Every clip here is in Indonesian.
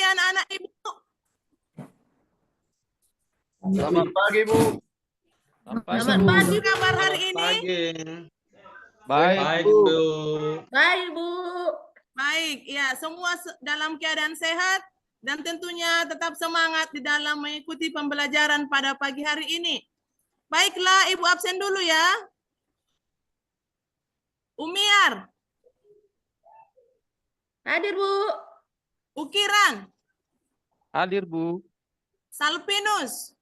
anak-anak Ibu. Selamat pagi, Bu. Selamat pagi, kabar hari ini? Baik, Bu. Baik, Bu. Baik, ya, semua dalam keadaan sehat dan tentunya tetap semangat di dalam mengikuti pembelajaran pada pagi hari ini. Baiklah, Ibu absen dulu ya. Umiar. Hadir, Bu. Ukiran. Hadir, Bu. Salpinus.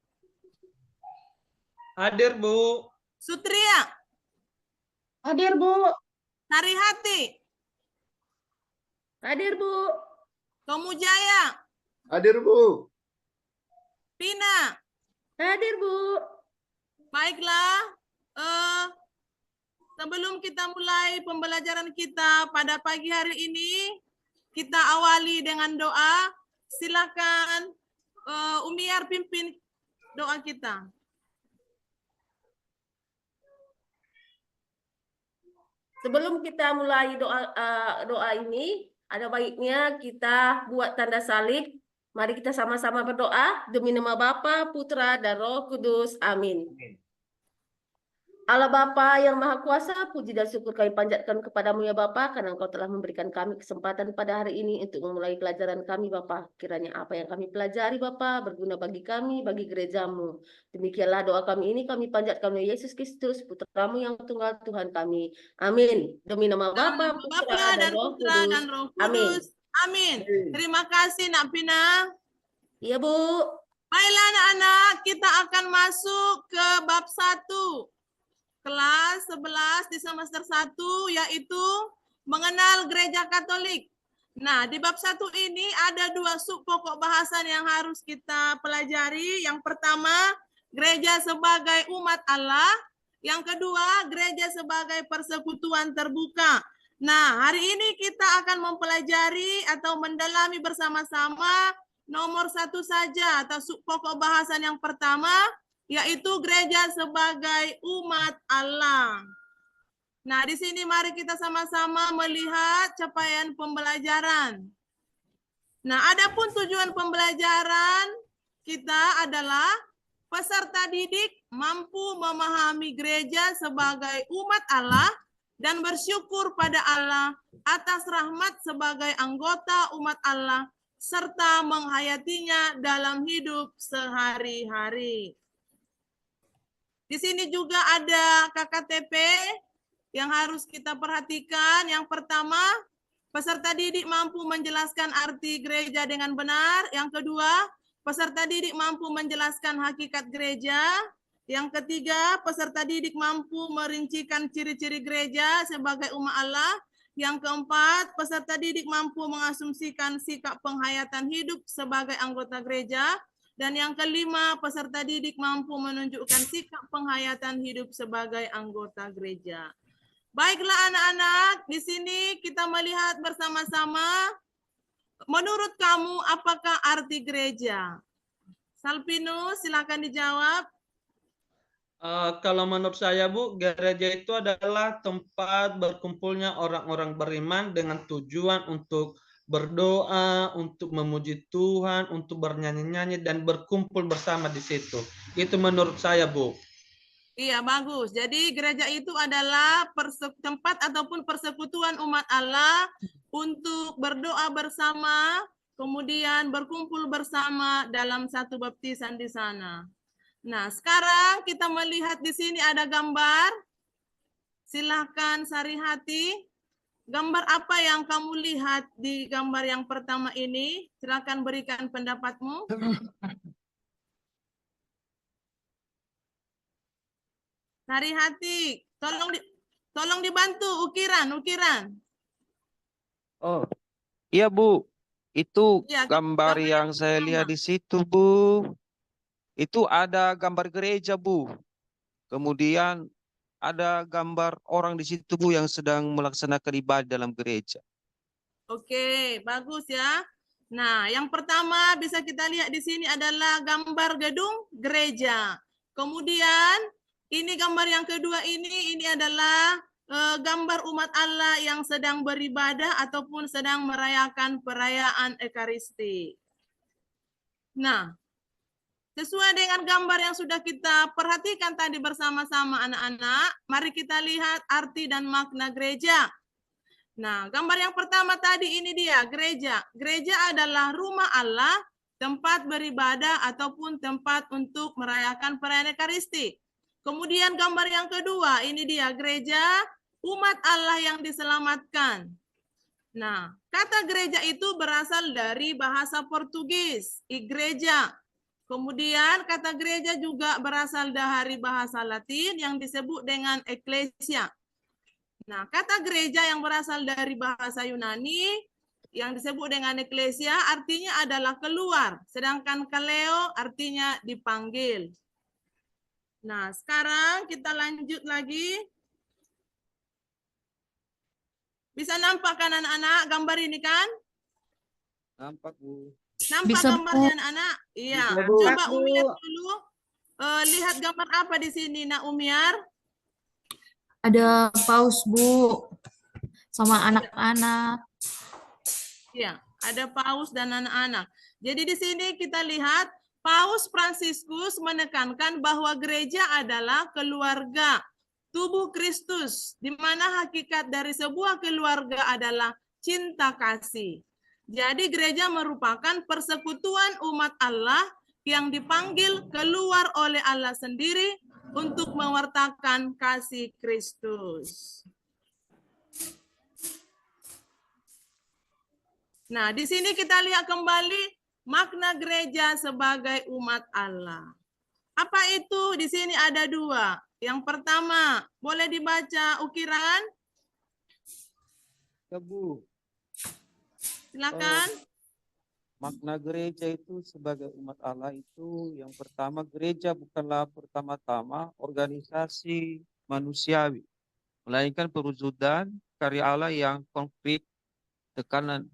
Hadir, Bu. Sutria. Hadir, Bu. Sarihati. Hadir, Bu. Tomujaya. Hadir, Bu. Pina. Hadir, Bu. Baiklah, sebelum kita mulai pembelajaran kita pada pagi hari ini, kita awali dengan doa. Silakan Umiar pimpin doa kita. Sebelum kita mulai doa ini, ada baiknya kita buat tanda salib. Mari kita sama-sama berdoa demi nama Bapa, Putra, dan Roh Kudus. Amin. Allah Bapa yang Maha Kuasa, puji dan syukur kami panjatkan kepadamu ya Bapa, karena Engkau telah memberikan kami kesempatan pada hari ini untuk memulai pelajaran kami Bapa. Kiranya apa yang kami pelajari Bapa berguna bagi kami, bagi gerejamu. Demikianlah doa kami ini kami panjatkan oleh Yesus Kristus, Putramu yang tunggal Tuhan kami. Amin. Demi nama Bapa, Putra, dan Roh Kudus. Amin. Amin. Terima kasih Nak Pina. Iya Bu. Baiklah anak-anak, kita akan masuk ke bab 1. Kelas 11 di semester 1, yaitu mengenal gereja Katolik. Nah, di bab 1 ini ada 2 sub pokok bahasan yang harus kita pelajari. Yang pertama, gereja sebagai umat Allah. Yang kedua, gereja sebagai persekutuan terbuka. Nah, hari ini kita akan mempelajari atau mendalami bersama-sama nomor 1 saja atau sub pokok bahasan yang pertama, yaitu gereja sebagai umat Allah. Nah, di sini mari kita sama-sama melihat capaian pembelajaran. Nah, adapun tujuan pembelajaran kita adalah peserta didik mampu memahami gereja sebagai umat Allah dan bersyukur pada Allah atas rahmat sebagai anggota umat Allah serta menghayatinya dalam hidup sehari-hari. Di sini juga ada KKTP yang harus kita perhatikan. Yang pertama, peserta didik mampu menjelaskan arti gereja dengan benar. Yang kedua, peserta didik mampu menjelaskan hakikat gereja. Yang ketiga, peserta didik mampu merincikan ciri-ciri gereja sebagai umat Allah. Yang keempat, peserta didik mampu mengasumsikan sikap penghayatan hidup sebagai anggota gereja. Dan yang kelima, peserta didik mampu menunjukkan sikap penghayatan hidup sebagai anggota gereja. Baiklah anak-anak, di sini kita melihat bersama-sama, menurut kamu apakah arti gereja? Salpinus, silakan dijawab. Kalau menurut saya, Bu, gereja itu adalah tempat berkumpulnya orang-orang beriman dengan tujuan untuk berdoa, untuk memuji Tuhan, untuk bernyanyi-nyanyi dan berkumpul bersama di situ. Itu menurut saya, Bu. Iya, bagus. Jadi gereja itu adalah tempat ataupun persekutuan umat Allah untuk berdoa bersama, kemudian berkumpul bersama dalam satu baptisan di sana. Nah, sekarang kita melihat di sini ada gambar. Silahkan Sarihati. Gambar apa yang kamu lihat di gambar yang pertama ini? Silakan berikan pendapatmu. Sarihati, tolong dibantu ukiran. Oh, iya Bu. Itu Ya, gambar yang saya lihat di situ, Bu. Itu ada gambar gereja, Bu. Kemudian ada gambar orang di situ, Bu, yang sedang melaksanakan ibadah dalam gereja. Oke, bagus ya. Nah, yang pertama bisa kita lihat di sini adalah gambar gedung gereja. Kemudian ini gambar yang kedua ini adalah gambar umat Allah yang sedang beribadah ataupun sedang merayakan perayaan Ekaristi. Nah, sesuai dengan gambar yang sudah kita perhatikan tadi bersama-sama anak-anak, mari kita lihat arti dan makna gereja. Nah, gambar yang pertama tadi ini dia, gereja. Gereja adalah rumah Allah, tempat beribadah ataupun tempat untuk merayakan perayaan Ekaristi. Kemudian gambar yang kedua, ini dia gereja, umat Allah yang diselamatkan. Nah, kata gereja itu berasal dari bahasa Portugis, igreja. Kemudian kata gereja juga berasal dari bahasa Latin yang disebut dengan eklesia. Nah, kata gereja yang berasal dari bahasa Yunani yang disebut dengan eklesia artinya adalah keluar, sedangkan kaleo artinya dipanggil. Nah, sekarang kita lanjut lagi. Bisa nampak kan anak-anak gambar ini kan? Nampak, Bu. Nampak Bisa, gambarnya Bu. anak-anak? Iya. Bisa, Bu. Coba Bu. Umiar dulu. Lihat gambar apa di sini, Nak Umiar? Ada paus, Bu, sama anak-anak. Iya, ada paus dan anak-anak. Jadi di sini kita lihat Paus Fransiskus menekankan bahwa gereja adalah keluarga tubuh Kristus, di mana hakikat dari sebuah keluarga adalah cinta kasih. Jadi gereja merupakan persekutuan umat Allah yang dipanggil keluar oleh Allah sendiri untuk mewartakan kasih Kristus. Nah, di sini kita lihat kembali makna gereja sebagai umat Allah. Apa itu? Di sini ada dua. Yang pertama, boleh dibaca ukiran? Ya, Bu. Silakan. Makna gereja itu sebagai umat Allah itu yang pertama, gereja bukanlah pertama-tama organisasi manusiawi, melainkan perwujudan karya Allah yang konkret. Tekanan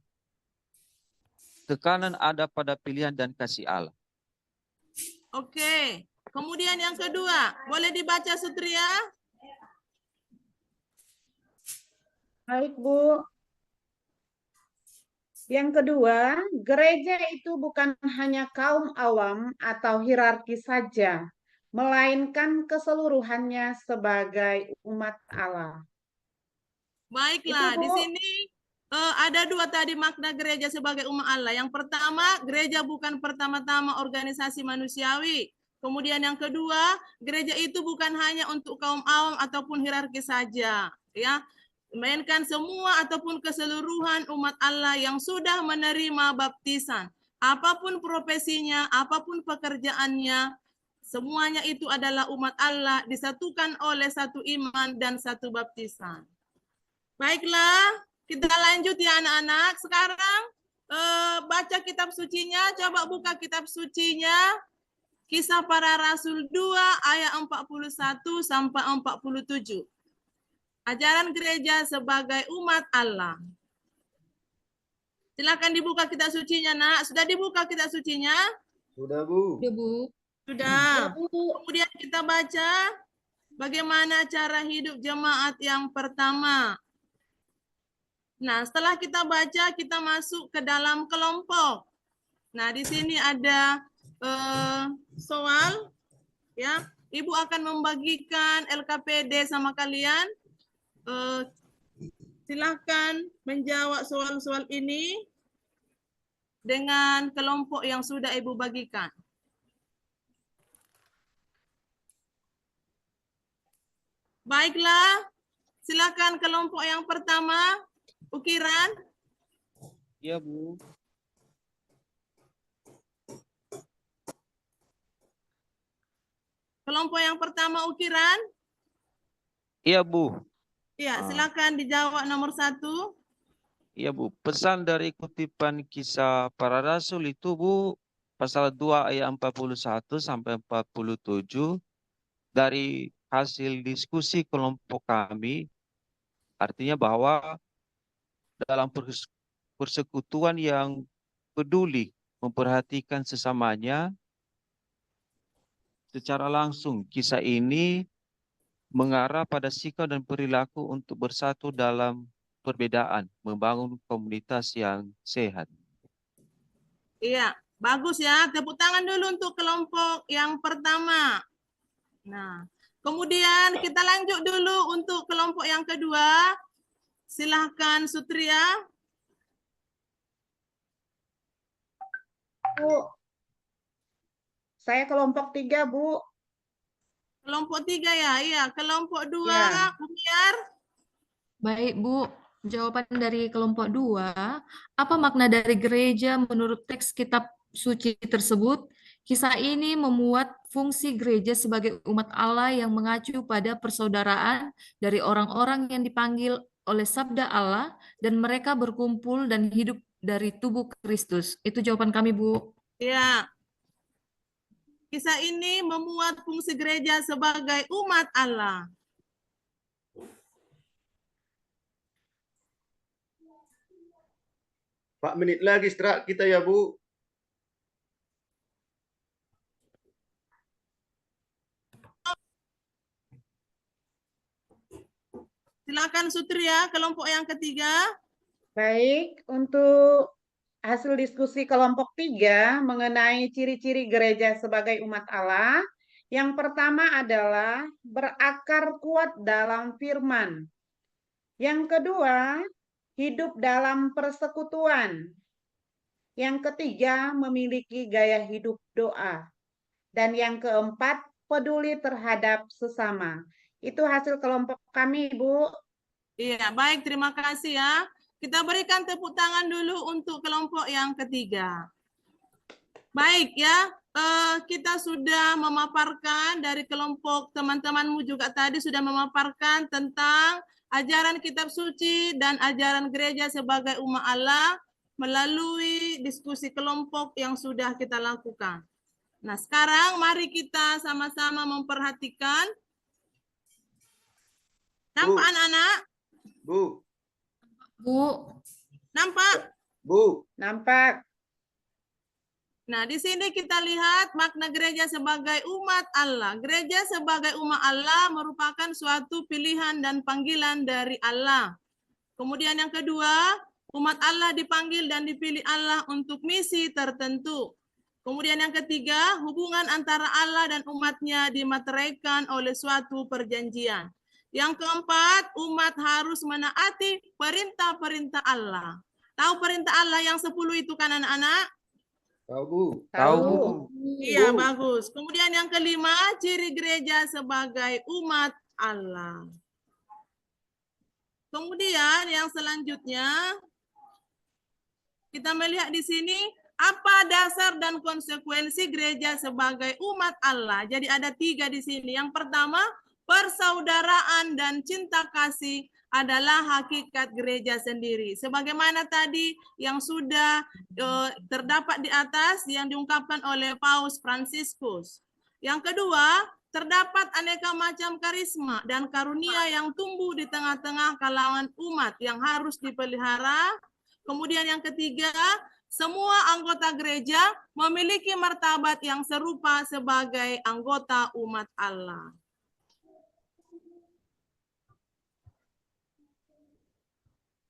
ada pada pilihan dan kasih Allah. Oke. Kemudian yang kedua, boleh dibaca Sutria? Baik, Bu. Yang kedua, gereja itu bukan hanya kaum awam atau hierarki saja, melainkan keseluruhannya sebagai umat Allah. Baiklah, Itu, Bu. di sini ada dua tadi makna gereja sebagai umat Allah. Yang pertama, gereja bukan pertama-tama organisasi manusiawi. Kemudian yang kedua, gereja itu bukan hanya untuk kaum awam ataupun hierarki saja, ya, melainkan semua ataupun keseluruhan umat Allah yang sudah menerima baptisan. Apapun profesinya, apapun pekerjaannya, semuanya itu adalah umat Allah disatukan oleh satu iman dan satu baptisan. Baiklah, kita lanjut ya anak-anak. Sekarang baca kitab sucinya, coba buka kitab sucinya. Kisah Para Rasul 2 ayat 41 sampai 47. Ajaran gereja sebagai umat Allah. Silakan dibuka kitab sucinya, Nak. Sudah dibuka kitab sucinya? Sudah, Bu. Udah, Bu. Sudah. Ya, Bu. Kemudian kita baca bagaimana cara hidup jemaat yang pertama. Nah, setelah kita baca, kita masuk ke dalam kelompok. Nah, di sini ada soal, ya. Ibu akan membagikan LKPD sama kalian. Silakan menjawab soal-soal ini dengan kelompok yang sudah Ibu bagikan. Baiklah, silakan kelompok yang pertama, ukiran. Iya, Bu. Kelompok yang pertama ukiran. Iya, Bu. Ya, silakan dijawab nomor 1. Iya, Bu. Pesan dari kutipan Kisah Para Rasul itu, Bu, pasal 2 ayat 41 sampai 47 dari hasil diskusi kelompok kami, artinya bahwa dalam persekutuan yang peduli memperhatikan sesamanya, secara langsung kisah ini mengarah pada sikap dan perilaku untuk bersatu dalam perbedaan, membangun komunitas yang sehat. Iya, Bagus ya, tepuk tangan dulu untuk kelompok yang pertama. Nah, kemudian kita lanjut dulu untuk kelompok yang kedua. Silahkan Sutria. Bu, saya kelompok 3, Bu. Kelompok 3 ya, iya. Kelompok 2, Ya. Umiar. Baik, Bu. Jawaban dari kelompok 2, apa makna dari gereja menurut teks kitab suci tersebut? Kisah ini memuat fungsi gereja sebagai umat Allah yang mengacu pada persaudaraan dari orang-orang yang dipanggil oleh sabda Allah dan mereka berkumpul dan hidup dari tubuh Kristus. Itu jawaban kami, Bu. Ya. Kisah ini memuat fungsi gereja sebagai umat Allah. Pak menit lagi istirahat kita ya, Bu. Silakan Sutria, kelompok yang ketiga. Baik, untuk hasil diskusi kelompok 3 mengenai ciri-ciri gereja sebagai umat Allah. Yang pertama adalah berakar kuat dalam firman. Yang kedua, hidup dalam persekutuan. Yang ketiga, memiliki gaya hidup doa. Dan yang keempat, peduli terhadap sesama. Itu hasil kelompok kami, Bu. Iya, baik, terima kasih ya. Kita berikan tepuk tangan dulu untuk kelompok yang ketiga. Baik ya, kita sudah memaparkan dari kelompok teman-temanmu juga tadi sudah memaparkan tentang ajaran kitab suci dan ajaran gereja sebagai umat Allah melalui diskusi kelompok yang sudah kita lakukan. Nah, sekarang mari kita sama-sama memperhatikan. Nampak anak-anak? Bu. Bu. Nampak? Bu. Nampak. Nah, di sini kita lihat makna gereja sebagai umat Allah. Gereja sebagai umat Allah merupakan suatu pilihan dan panggilan dari Allah. Kemudian yang kedua, umat Allah dipanggil dan dipilih Allah untuk misi tertentu. Kemudian yang ketiga, hubungan antara Allah dan umatnya dimateraikan oleh suatu perjanjian. Yang keempat, umat harus menaati perintah-perintah Allah. Tahu perintah Allah yang 10 itu kan anak-anak? Tahu, Bu. Tahu, Bu. Iya, bagus. Kemudian yang kelima, ciri gereja sebagai umat Allah. Kemudian yang selanjutnya, kita melihat di sini, apa dasar dan konsekuensi gereja sebagai umat Allah. Jadi ada 3 di sini. Yang pertama, persaudaraan dan cinta kasih adalah hakikat gereja sendiri. Sebagaimana tadi yang sudah terdapat di atas yang diungkapkan oleh Paus Fransiskus. Yang kedua, terdapat aneka macam karisma dan karunia yang tumbuh di tengah-tengah kalangan umat yang harus dipelihara. Kemudian yang ketiga, semua anggota gereja memiliki martabat yang serupa sebagai anggota umat Allah.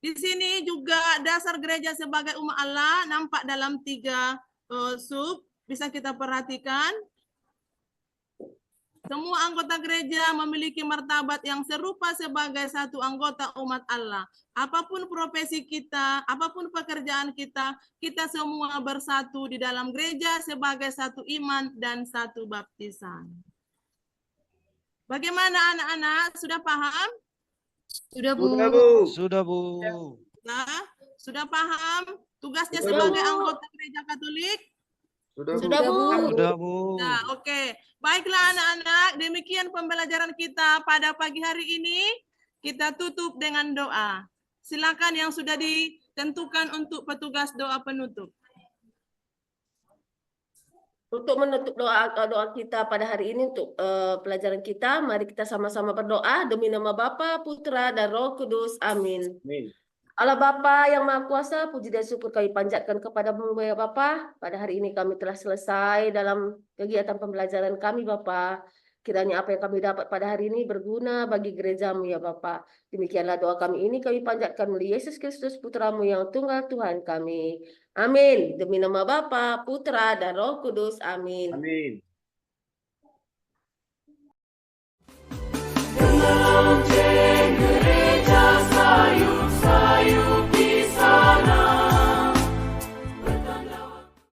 Di sini juga dasar gereja sebagai umat Allah nampak dalam 3 sub, bisa kita perhatikan. Semua anggota gereja memiliki martabat yang serupa sebagai satu anggota umat Allah. Apapun profesi kita, apapun pekerjaan kita, kita semua bersatu di dalam gereja sebagai satu iman dan satu baptisan. Bagaimana anak-anak? Sudah paham? Sudah, Bu. Sudah, Bu. Sudah, Bu. Nah, sudah paham tugasnya Sudah, sebagai Bu. anggota gereja Katolik? Sudah, Bu. Sudah, Bu. Sudah, Bu. Nah, oke. Baiklah anak-anak, demikian pembelajaran kita pada pagi hari ini. Kita tutup dengan doa. Silakan yang sudah ditentukan untuk petugas doa penutup. Untuk menutup doa kita pada hari ini untuk pelajaran kita, mari kita sama-sama berdoa demi nama Bapa, Putra, dan Roh Kudus. Amin. Amin. Allah Bapa yang Maha Kuasa, puji dan syukur kami panjatkan kepada-Mu ya Bapa. Pada hari ini kami telah selesai dalam kegiatan pembelajaran kami Bapa. Kiranya apa yang kami dapat pada hari ini berguna bagi gerejamu ya Bapa. Demikianlah doa kami ini kami panjatkan melalui Yesus Kristus Putramu yang tunggal Tuhan kami. Amin. Demi nama Bapa, Putra, dan Roh Kudus. Amin. Amin.